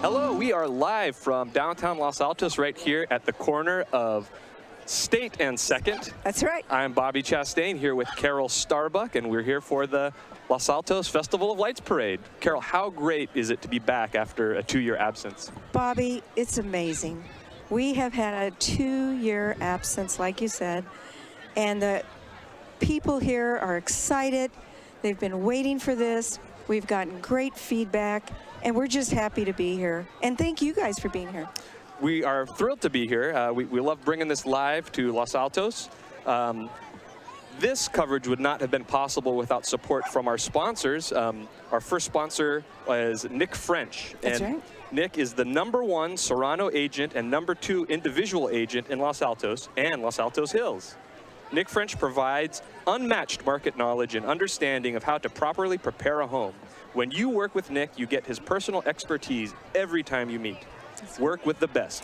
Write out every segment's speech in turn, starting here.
Hello, we are live from downtown Los Altos right here at the corner of State and 2nd. That's right. I'm Bobby Chastain here with Carol Starbuck, and we're here for the Los Altos Festival of Lights Parade. Carol, how great is it to be back after a 2-year absence? Bobby, it's amazing. We have had a 2-year absence, like you said, and the people here are excited. They've been waiting for this. We've gotten great feedback, and we're just happy to be here. And thank you guys for being here. We are thrilled to be here. We love bringing this live to Los Altos. This coverage would not have been possible without support from our sponsors. Our first sponsor is Nick French. That's right. Nick is the #1 Serrano agent and #2 individual agent in Los Altos and Los Altos Hills. Nick French provides unmatched market knowledge and understanding of how to properly prepare a home. When you work with Nick, you get his personal expertise every time you meet. Work with the best.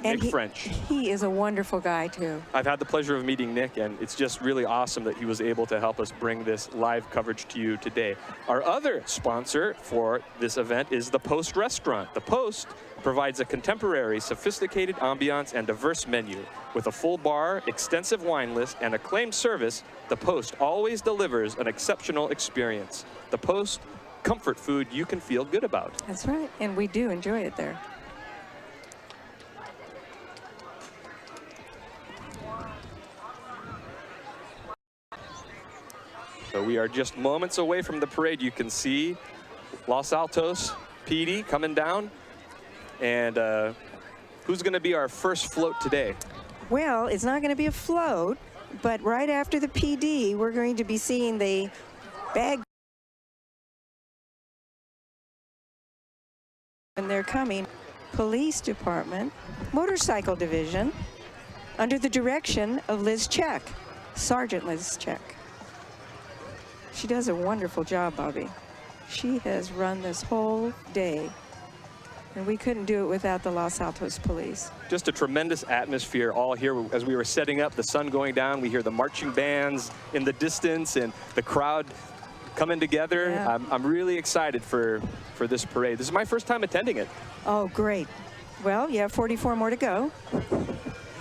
And Nick French. He is a wonderful guy, too. I've had the pleasure of meeting Nick, and it's just really awesome that he was able to help us bring this live coverage to you today. Our other sponsor for this event is the Post Restaurant. The Post provides a contemporary, sophisticated ambiance and diverse menu. With a full bar, extensive wine list, and acclaimed service, the Post always delivers an exceptional experience. The Post, comfort food you can feel good about. That's right, and we do enjoy it there. So we are just moments away from the parade. You can see Los Altos PD coming down. And who's going to be our first float today? Well, it's not going to be a float, but right after the PD, we're going to be seeing the bag. And they're coming. Police Department, Motorcycle Division, under the direction of Liz Check, Sergeant Liz Check. She does a wonderful job, Bobby. She has run this whole day, and we couldn't do it without the Los Altos Police. Just a tremendous atmosphere all here. As we were setting up, the sun going down, we hear the marching bands in the distance and the crowd coming together. Yeah. I'm really excited for this parade. This is my first time attending it. Oh, great. Well, you have 44 more to go,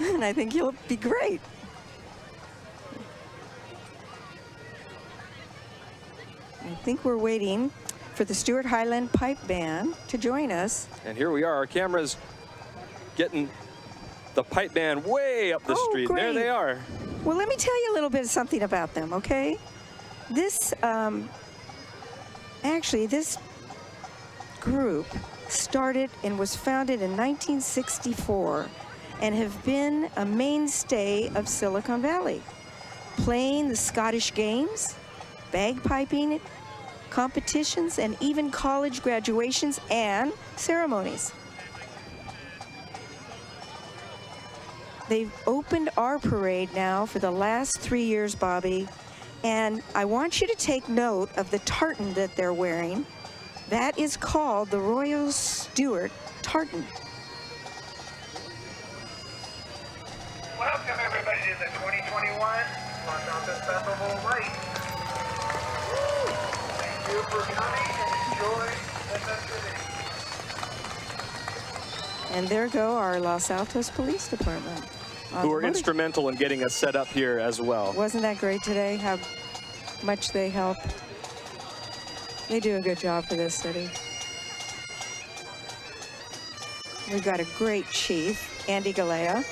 and I think you'll be great. I think we're waiting for the Stuart Highland Pipe Band to join us. And here we are. Our camera's getting the pipe band way up the street. Great. There they are. Well, let me tell you a little bit something about them, okay? This, actually, this group started and was founded in 1964 and have been a mainstay of Silicon Valley, playing the Scottish games, bagpiping competitions, and even college graduations and ceremonies. They've opened our parade now for the last 3 years, Bobby, and I want you to take note of the tartan that they're wearing. That is called the Royal Stuart tartan. Welcome everybody to the 2021 Los Altos Festival of Lights. Thank you for coming and enjoy the festivities. And there go our Los Altos Police Department. Who were instrumental in getting us set up here as well. Wasn't that great today, how much they helped? They do a good job for this city. We've got a great chief, Andy Galea.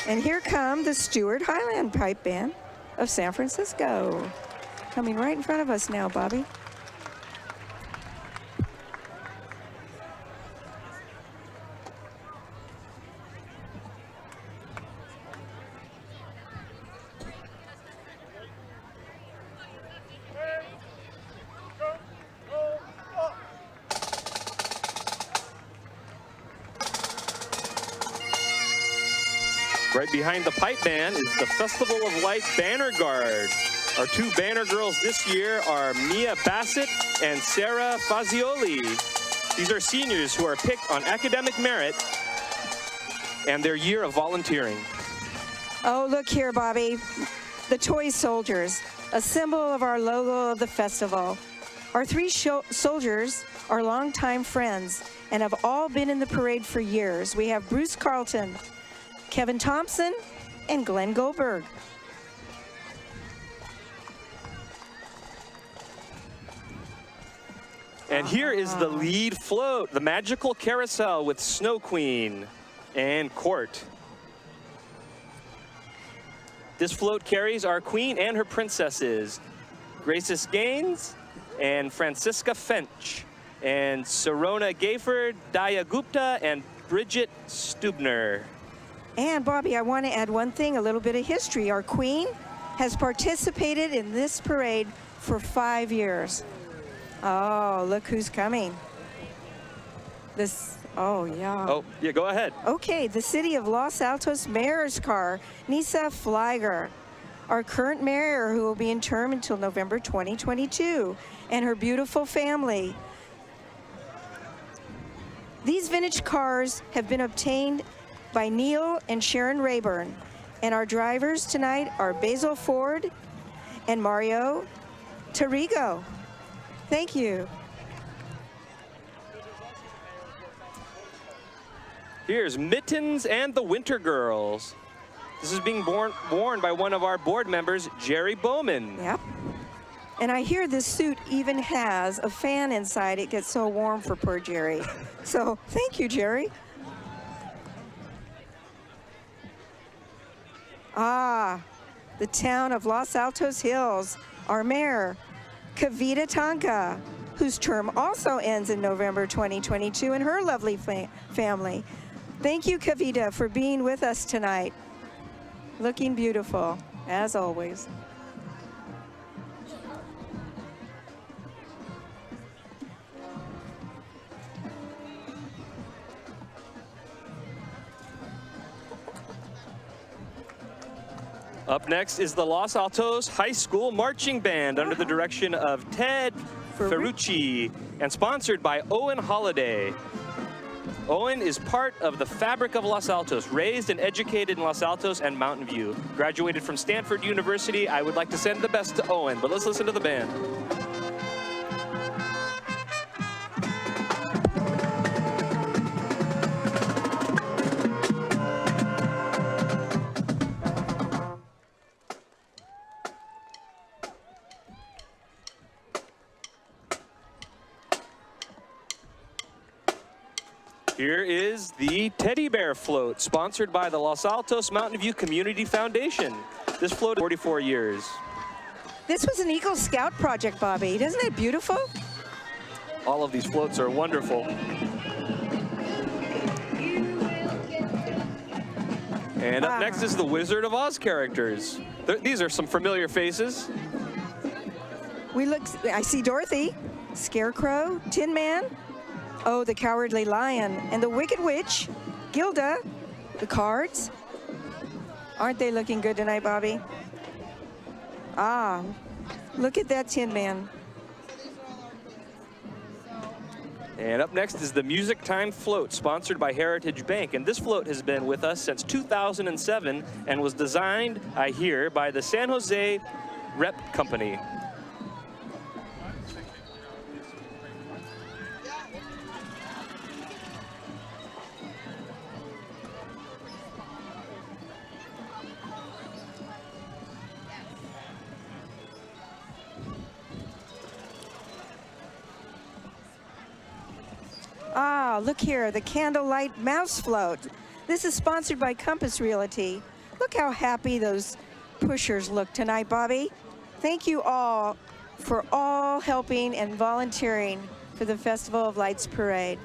And here come the Stuart Highland Pipe Band of San Francisco. Coming right in front of us now, Bobby. Right behind the pipe band is the Festival of Lights Banner Guard. Our 2 banner girls this year are Mia Bassett and Sarah Fazioli. These are seniors who are picked on academic merit and their year of volunteering. Oh, look here, Bobby. The toy soldiers, a symbol of our logo of the festival, Our three soldiers are longtime friends and have all been in the parade for years. We have Bruce Carlton, Kevin Thompson, and Glenn Goldberg. And here is the lead float, the magical carousel with Snow Queen and Court. This float carries our queen and her princesses, Graces Gaines and Francisca Finch, and Sarona Gayford, Daya Gupta, and Bridget Stubner. And Bobby, I want to add one thing, a little bit of history. Our queen has participated in this parade for 5 years. Oh, look who's coming. Oh, yeah. Oh, yeah, go ahead. Okay, the City of Los Altos Mayor's car, Nisa Flieger, our current mayor who will be in term until November 2022, and her beautiful family. These vintage cars have been obtained by Neil and Sharon Rayburn, and our drivers tonight are Basil Ford and Mario Tarigo. Thank you. Here's Mittens and the Winter Girls. This is being worn by one of our board members, Jerry Bowman. Yep. And I hear this suit even has a fan inside. It gets so warm for poor Jerry. So thank you, Jerry. Ah, the town of Los Altos Hills, our mayor, Kavita Tonka, whose term also ends in November 2022, and her lovely family. Thank you, Kavita, for being with us tonight. Looking beautiful, as always. Up next is the Los Altos High School Marching Band under the direction of Ted Ferrucci and sponsored by Owen Holiday. Owen is part of the fabric of Los Altos, raised and educated in Los Altos and Mountain View. Graduated from Stanford University. I would like to send the best to Owen, but let's listen to the band. Here is the Teddy Bear Float, sponsored by the Los Altos Mountain View Community Foundation. This float 44 years. This was an Eagle Scout project, Bobby. Isn't it beautiful? All of these floats are wonderful. And up next is the Wizard of Oz characters. These are some familiar faces. I see Dorothy, Scarecrow, Tin Man, oh, the Cowardly Lion, and the Wicked Witch, Gilda, the cards. Aren't they looking good tonight, Bobby? Ah, look at that Tin Man. And up next is the Music Time Float, sponsored by Heritage Bank. And this float has been with us since 2007 and was designed, I hear, by the San Jose Rep Company. Ah, look here, the Candlelight Mouse Float. This is sponsored by Compass Realty. Look how happy those pushers look tonight, Bobby. Thank you all for all helping and volunteering for the Festival of Lights Parade.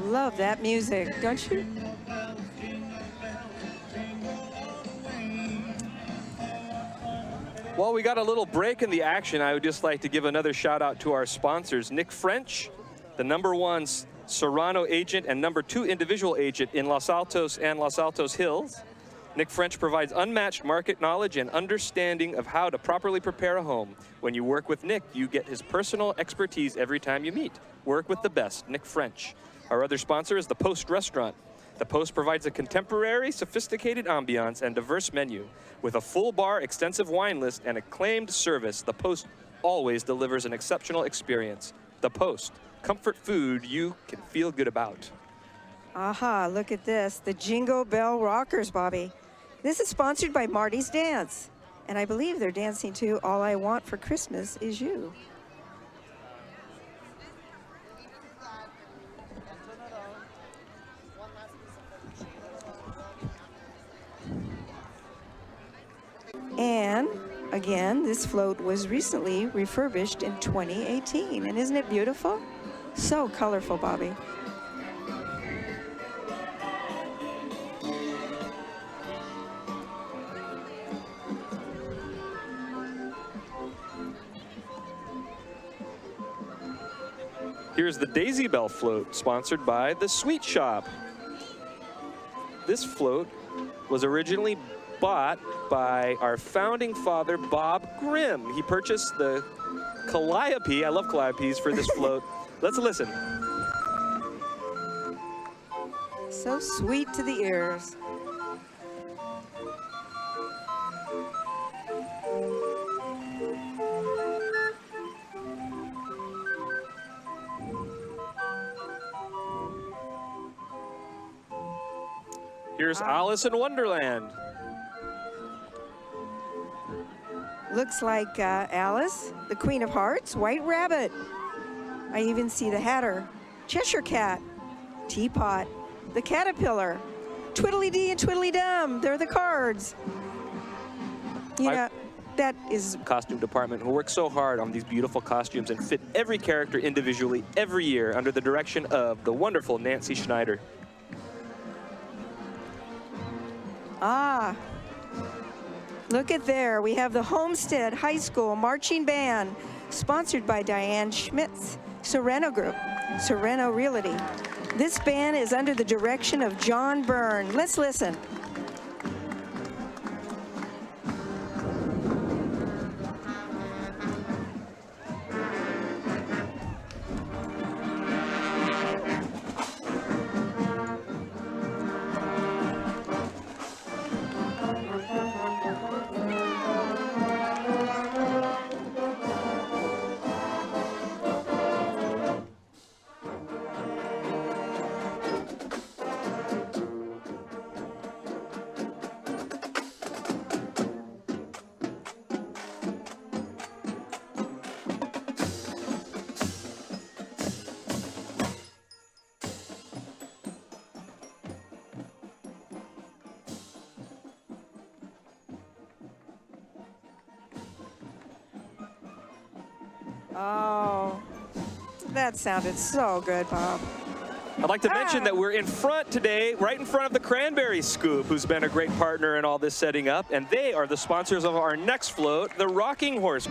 Love that music, don't you? Well, we got a little break in the action. I would just like to give another shout out to our sponsors, Nick French, the #1 Serrano agent and #2 individual agent in Los Altos and Los Altos Hills. Nick French provides unmatched market knowledge and understanding of how to properly prepare a home. When you work with Nick, you get his personal expertise every time you meet. Work with the best, Nick French. Our other sponsor is the Post Restaurant. The Post provides a contemporary, sophisticated ambiance and diverse menu. With a full bar, extensive wine list, and acclaimed service, the Post always delivers an exceptional experience. The Post, comfort food you can feel good about. Aha, look at this, the Jingle Bell Rockers, Bobby. This is sponsored by Marty's Dance, and I believe they're dancing to All I Want for Christmas Is You. And again, this float was recently refurbished in 2018, and isn't it beautiful? So colorful, Bobby. Here's the Daisy Bell float, sponsored by the Sweet Shop. This float was originally bought by our founding father, Bob Grimm. He purchased the calliope, I love calliopes, for this float. Let's listen. So sweet to the ears. Here's Alice in Wonderland. Looks like Alice, the Queen of Hearts, White Rabbit. I even see the Hatter, Cheshire Cat, Teapot, the Caterpillar, Twiddly-Dee and Twiddly-Dum. They're the cards. You know, that is... Costume department who works so hard on these beautiful costumes and fit every character individually every year under the direction of the wonderful Nancy Schneider. Ah, look at there. We have the Homestead High School Marching Band, sponsored by Diane Schmidt's Sereno Group, Sereno Realty. This band is under the direction of John Byrne. Let's listen. Oh, that sounded so good, Bob. I'd like to mention that we're in front today, right in front of the Cranberry Scoop, who's been a great partner in all this setting up, and they are the sponsors of our next float, the Rocking Horse.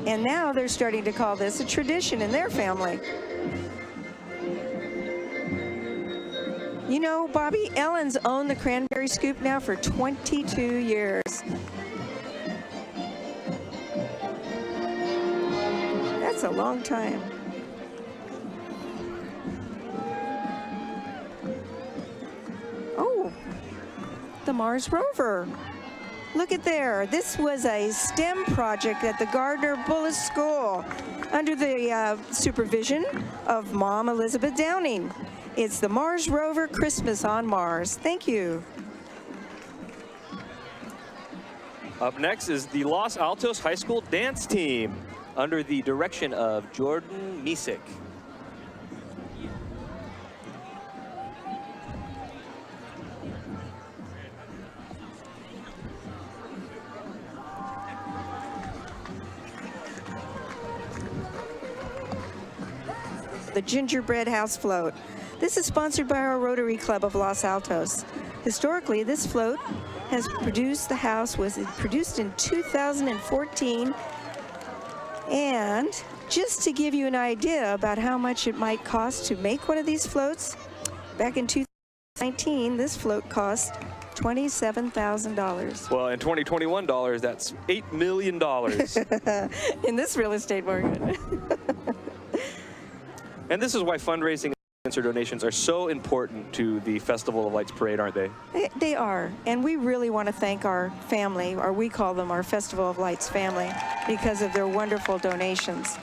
And now they're starting to call this a tradition in their family. You know, Bobby, Ellen's owned the Cranberry Scoop now for 22 years. That's a long time. Oh, the Mars rover. Look at there. This was a STEM project at the Gardner Bullis School under the supervision of Mom Elizabeth Downing. It's the Mars rover Christmas on Mars. Thank you. Up next is the Los Altos High School dance team under the direction of Jordan Misik. The Gingerbread House Float. This is sponsored by our Rotary Club of Los Altos. Historically, this float has produced, the house was produced in 2014. And just to give you an idea about how much it might cost to make one of these floats, back in 2019, this float cost $27,000. Well, in 2021 dollars, that's $8 million. In this real estate market. And this is why fundraising and sponsor donations are so important to the Festival of Lights Parade, aren't they? They are, and we really want to thank our family, or we call them our Festival of Lights family, because of their wonderful donations.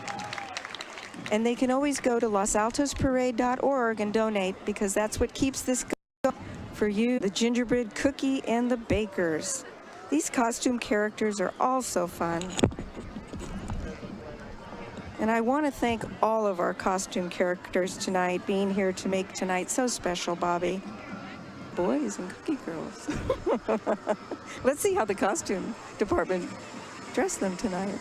And they can always go to losaltosparade.org and donate, because that's what keeps this going for you, the gingerbread cookie and the bakers. These costume characters are all so fun. And I want to thank all of our costume characters tonight being here to make tonight so special, Bobby. Boys and cookie girls. Let's see how the costume department dressed them tonight.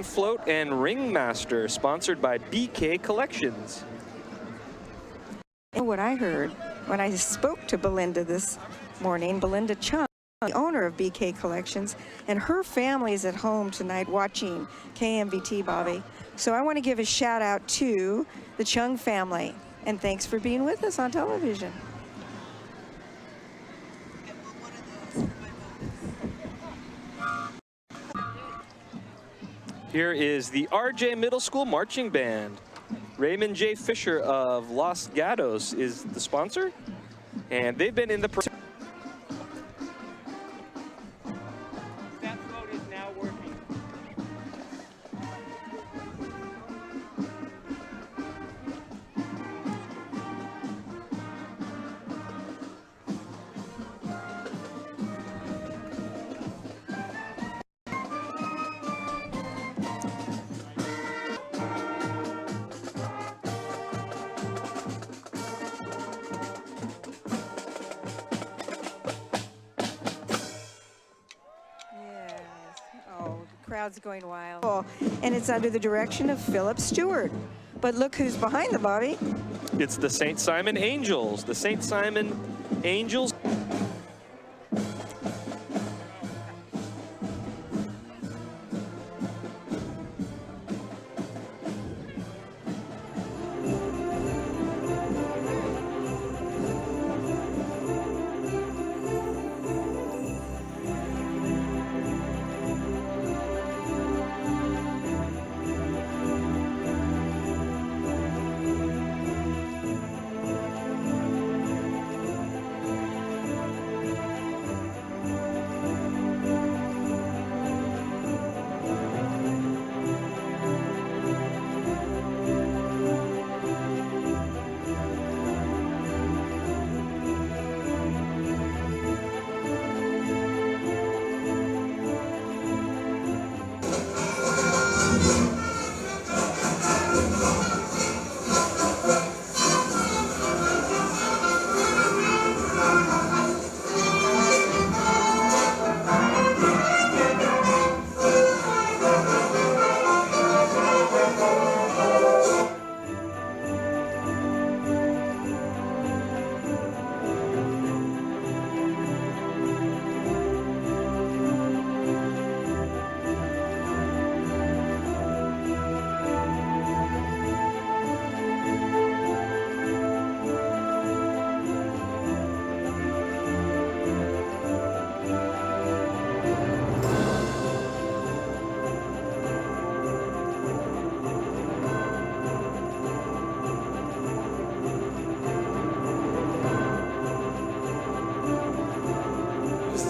Float and Ringmaster, sponsored by BK Collections. And what I heard when I spoke to Belinda this morning, Belinda Chung, the owner of BK Collections, and her family is at home tonight watching KMVT, Bobby. So I want to give a shout out to the Chung family, and thanks for being with us on television. Here is the RJ Middle School Marching Band. Raymond J. Fisher of Los Gatos is the sponsor, and they've been in the that float is now working. Crowd's going wild. And it's under the direction of Philip Stewart. But look who's behind the Bobby. It's the St. Simon Angels. The St. Simon Angels.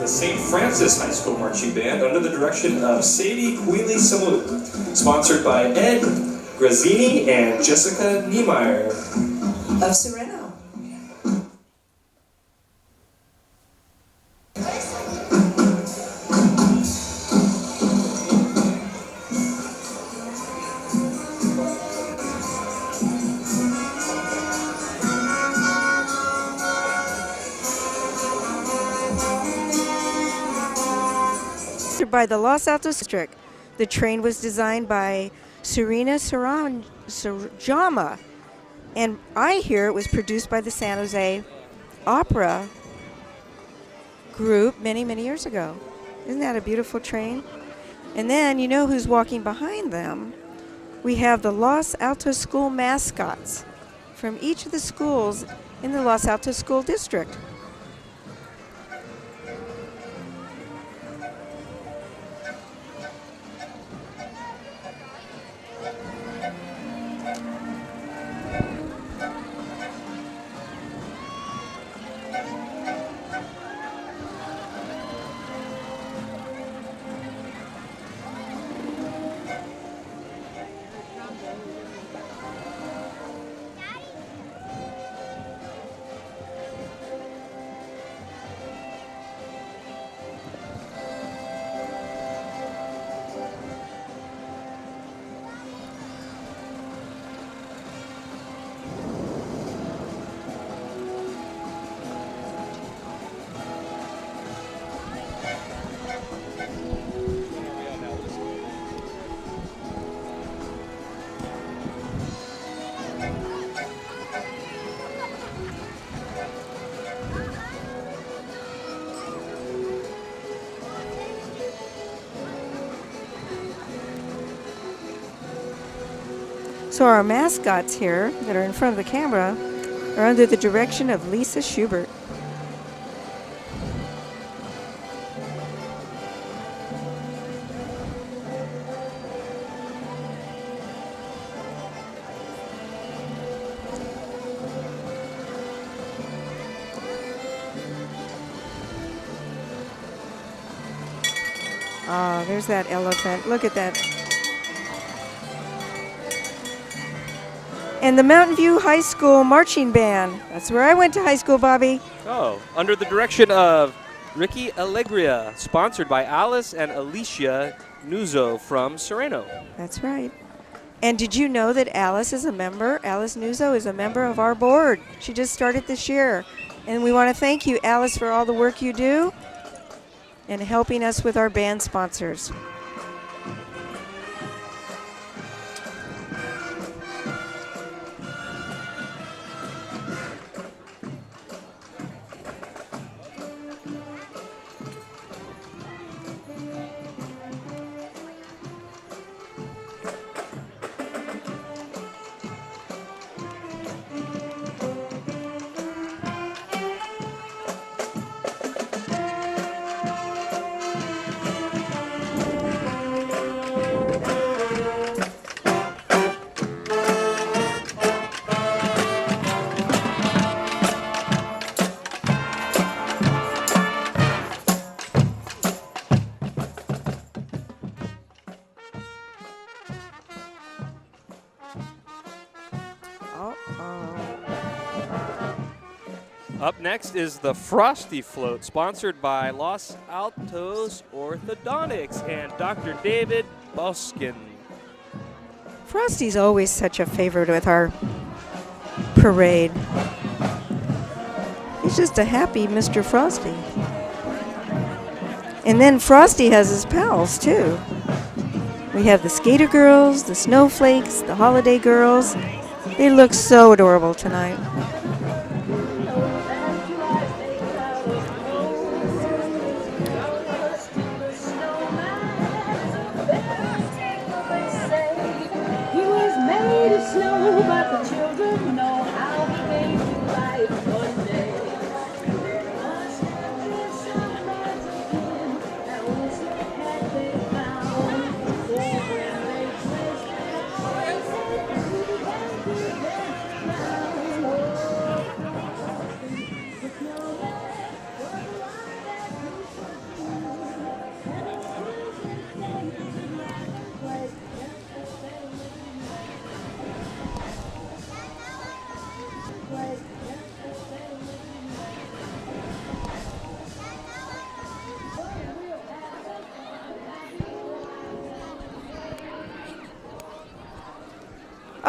The St. Francis High School Marching Band under the direction of Sadie Queeley Samu, sponsored by Ed Grazzini and Jessica Niemeyer of Sereno. By the Los Altos District. The train was designed by Serena Sarajama, and I hear it was produced by the San Jose Opera Group many, many years ago. Isn't that a beautiful train? And then you know who's walking behind them? We have the Los Altos school mascots from each of the schools in the Los Altos School District. So our mascots here that are in front of the camera are under the direction of Lisa Schubert. Ah, there's that elephant. Look at that. And the Mountain View High School Marching Band. That's where I went to high school, Bobby. Oh, under the direction of Ricky Alegria, sponsored by Alice and Alicia Nuzzo from Sereno. That's right. And did you know that Alice is a member? Alice Nuzzo is a member of our board. She just started this year. And we want to thank you, Alice, for all the work you do and helping us with our band sponsors. Up next is the Frosty Float, sponsored by Los Altos Orthodontics and Dr. David Boskin. Frosty's always such a favorite with our parade. He's just a happy Mr. Frosty. And then Frosty has his pals, too. We have the Skater Girls, the Snowflakes, the Holiday Girls. They look so adorable tonight.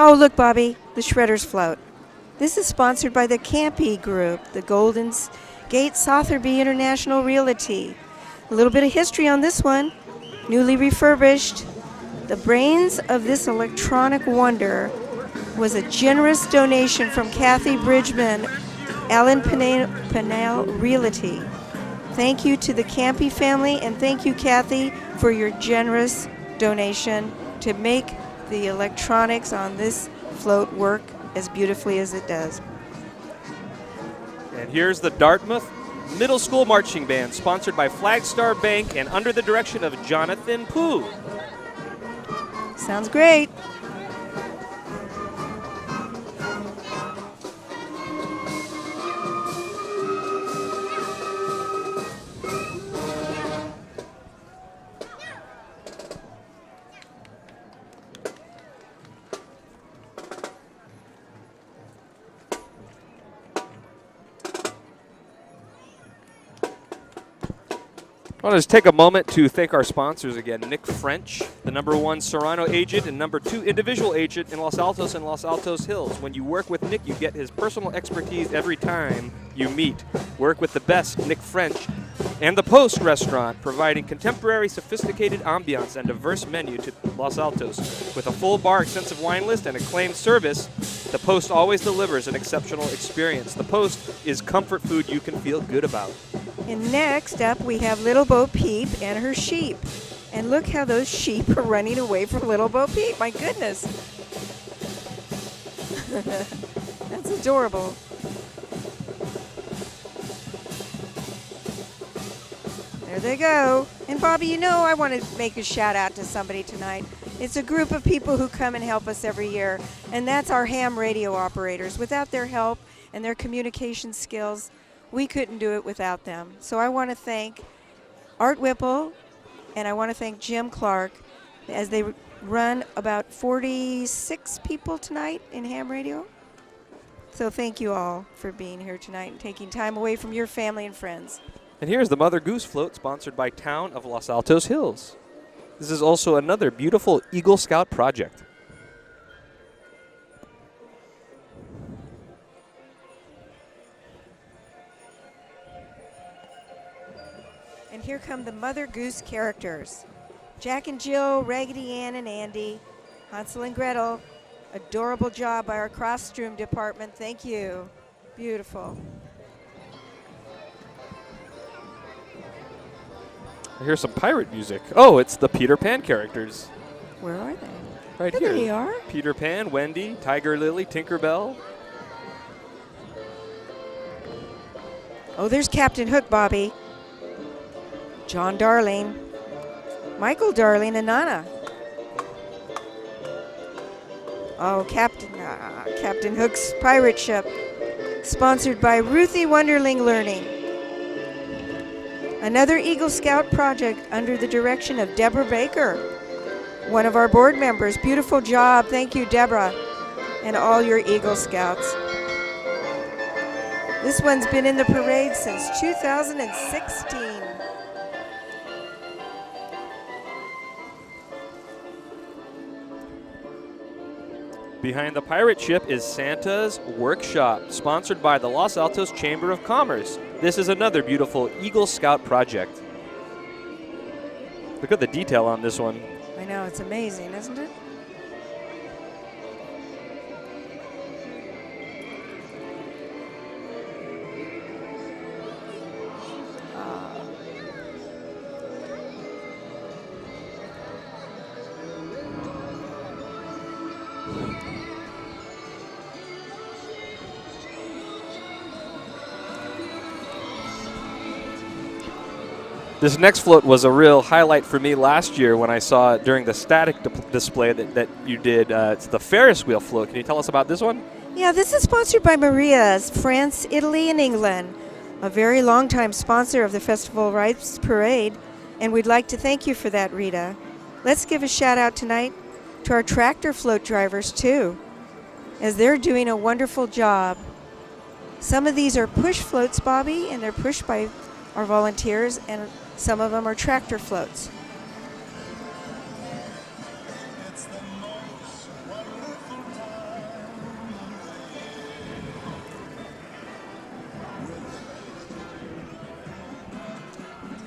Oh, look, Bobby, the Shredder's Float. This is sponsored by the Campy Group, the Golden Gate Sotheby International Realty. A little bit of history on this one. Newly refurbished. The brains of this electronic wonder was a generous donation from Kathy Bridgman, Allen Pennell Realty. Thank you to the Campy family, and thank you, Kathy, for your generous donation to make the electronics on this float work as beautifully as it does. And here's the Dartmouth Middle School Marching Band, sponsored by Flagstar Bank and under the direction of Jonathan Pooh. Sounds great. I want to just take a moment to thank our sponsors again. Nick French, the #1 Serrano agent and #2 individual agent in Los Altos and Los Altos Hills. When you work with Nick, you get his personal expertise every time you meet. Work with the best, Nick French. And the Post Restaurant, providing contemporary, sophisticated ambiance and diverse menu to Los Altos. With a full bar, extensive wine list, and acclaimed service, the Post always delivers an exceptional experience. The Post is comfort food you can feel good about. And next up, we have Little Bo Peep and her sheep. And look how those sheep are running away from Little Bo Peep. My goodness. That's adorable. There they go. And Bobby, you know I want to make a shout out to somebody tonight. It's a group of people who come and help us every year, and that's our ham radio operators. Without their help and their communication skills, we couldn't do it without them. So I want to thank Art Whipple, and I want to thank Jim Clark, as they run about 46 people tonight in ham radio. So thank you all for being here tonight and taking time away from your family and friends. And here's the Mother Goose Float, sponsored by Town of Los Altos Hills. This is also another beautiful Eagle Scout project. And here come the Mother Goose characters. Jack and Jill, Raggedy Ann and Andy, Hansel and Gretel. Adorable job by our costume department. Thank you. Beautiful. Here's some pirate music. Oh, it's the Peter Pan characters. Where are they? Right There here. they are. Peter Pan, Wendy, Tiger Lily, Tinkerbell. Oh, there's Captain Hook, Bobby. John Darling. Michael Darling and Nana. Oh, Captain Hook's pirate ship. Sponsored by Ruthie Wonderling Learning. Another Eagle Scout project under the direction of Deborah Baker, one of our board members. Beautiful job. Thank you, Deborah, and all your Eagle Scouts. This one's been in the parade since 2016. Behind the pirate ship is Santa's Workshop, sponsored by the Los Altos Chamber of Commerce. This is another beautiful Eagle Scout project. Look at the detail on this one. I know, it's amazing, isn't it? This next float was a real highlight for me last year when I saw it during the static display that you did. It's the Ferris wheel float. Can you tell us about this one? Yeah, this is sponsored by Maria's, France, Italy, and England, a very long-time sponsor of the Festival Rights Parade, and we'd like to thank you for that, Rita. Let's give a shout-out tonight to our tractor float drivers, too, as they're doing a wonderful job. Some of these are push floats, Bobby, and they're pushed by our volunteers, and some of them are tractor floats.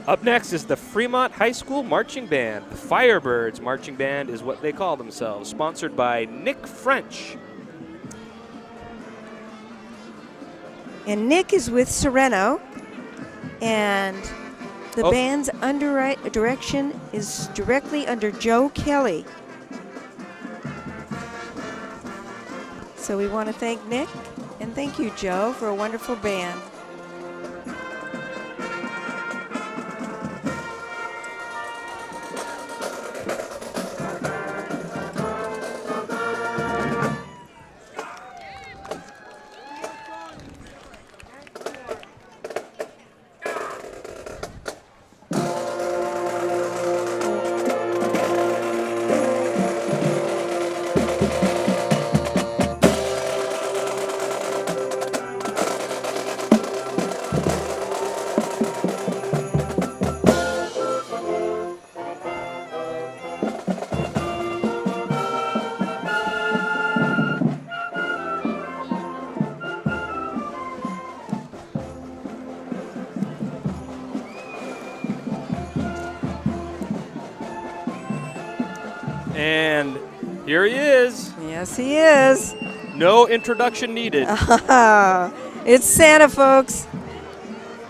Up next is the Fremont High School Marching Band. The Firebirds Marching Band is what they call themselves, sponsored by Nick French. And Nick is with Sereno, And the band's direction is directly under Joe Kelly. So we want to thank Nick and thank you, Joe, for a wonderful band. And here he is. Yes, he is. No introduction needed. It's Santa, folks.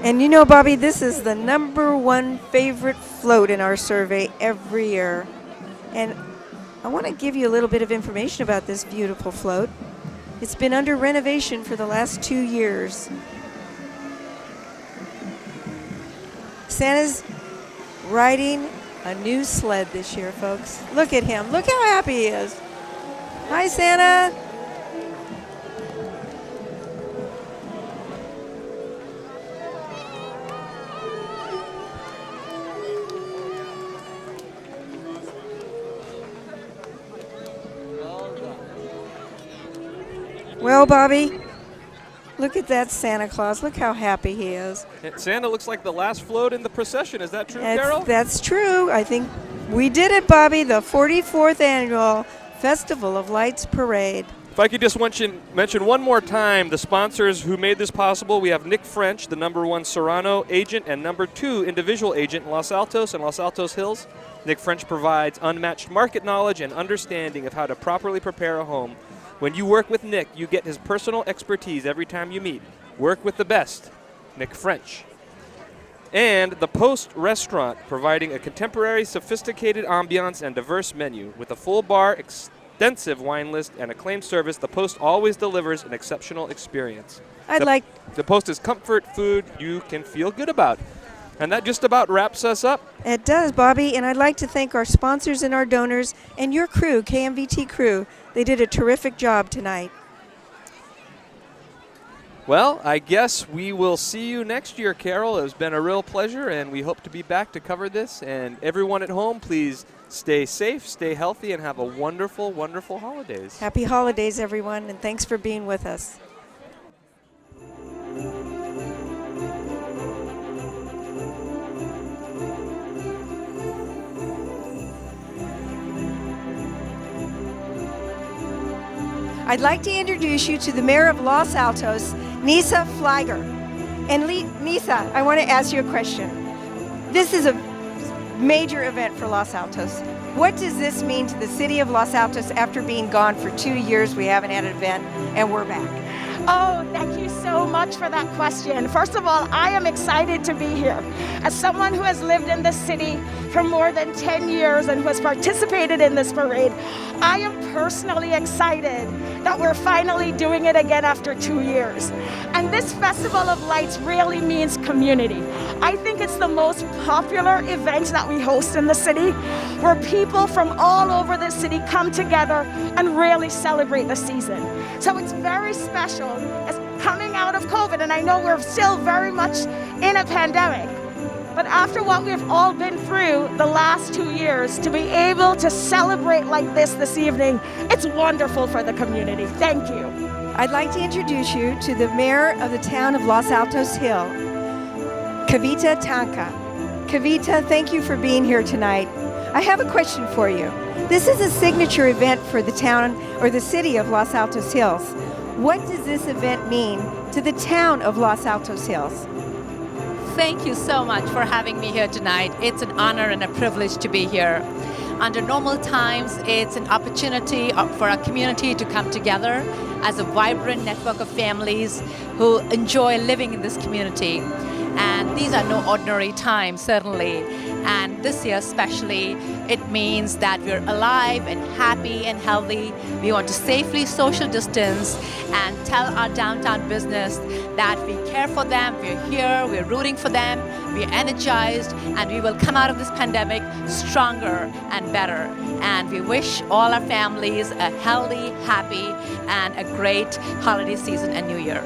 And you know, Bobby, this is the #1 favorite float in our survey every year. And I want to give you a little bit of information about this beautiful float. It's been under renovation for the last 2 years. Santa's riding a new sled this year, folks. Look at him. Look how happy he is. Hi, Santa. Well, Bobby, look at that Santa Claus. Look how happy he is. Santa looks like the last float in the procession. Is that true, Carol? That's true. I think we did it, Bobby, the 44th Annual Festival of Lights Parade. If I could just mention one more time the sponsors who made this possible. We have Nick French, the #1 Serrano agent and #2 individual agent in Los Altos and Los Altos Hills. Nick French provides unmatched market knowledge and understanding of how to properly prepare a home. When you work with Nick, you get his personal expertise every time you meet. Work with the best, Nick French. And the Post Restaurant, providing a contemporary, sophisticated ambiance and diverse menu. With a full bar, extensive wine list, and acclaimed service, the Post always delivers an exceptional experience. The Post is comfort food you can feel good about. And that just about wraps us up. It does, Bobby, and I'd like to thank our sponsors and our donors and your crew, KMVT crew. They did a terrific job tonight. Well, I guess we will see you next year, Carol. It has been a real pleasure, and we hope to be back to cover this. And everyone at home, please stay safe, stay healthy, and have a wonderful, wonderful holidays. Happy holidays, everyone, and thanks for being with us. I'd like to introduce you to the Mayor of Los Altos, Nisa Flieger. And Nisa, I want to ask you a question. This is a major event for Los Altos. What does this mean to the city of Los Altos after being gone for 2 years? We haven't had an event, and we're back. Oh, thank you so much for that question. First of all, I am excited to be here. As someone who has lived in this city for more than 10 years and who has participated in this parade, I am personally excited that we're finally doing it again after 2 years. And this Festival of Lights really means community. I think it's the most popular event that we host in the city, where people from all over the city come together and really celebrate the season. So it's very special as coming out of COVID, and I know we're still very much in a pandemic, but after what we've all been through the last 2 years, to be able to celebrate like this evening, it's wonderful for the community. Thank you. I'd like to introduce you to the Mayor of the town of Los Altos Hill, Kavita Tanka. Kavita, thank you for being here tonight. I have a question for you. This is a signature event for the town or the city of Los Altos Hills. What does this event mean to the town of Los Altos Hills? Thank you so much for having me here tonight. It's an honor and a privilege to be here. Under normal times, it's an opportunity for our community to come together as a vibrant network of families who enjoy living in this community. And these are no ordinary times, certainly. And this year especially, it means that we're alive and happy and healthy. We want to safely social distance and tell our downtown business that we care for them, we're here, we're rooting for them, we're energized, and we will come out of this pandemic stronger and better. And we wish all our families a healthy, happy, and a great holiday season and New Year.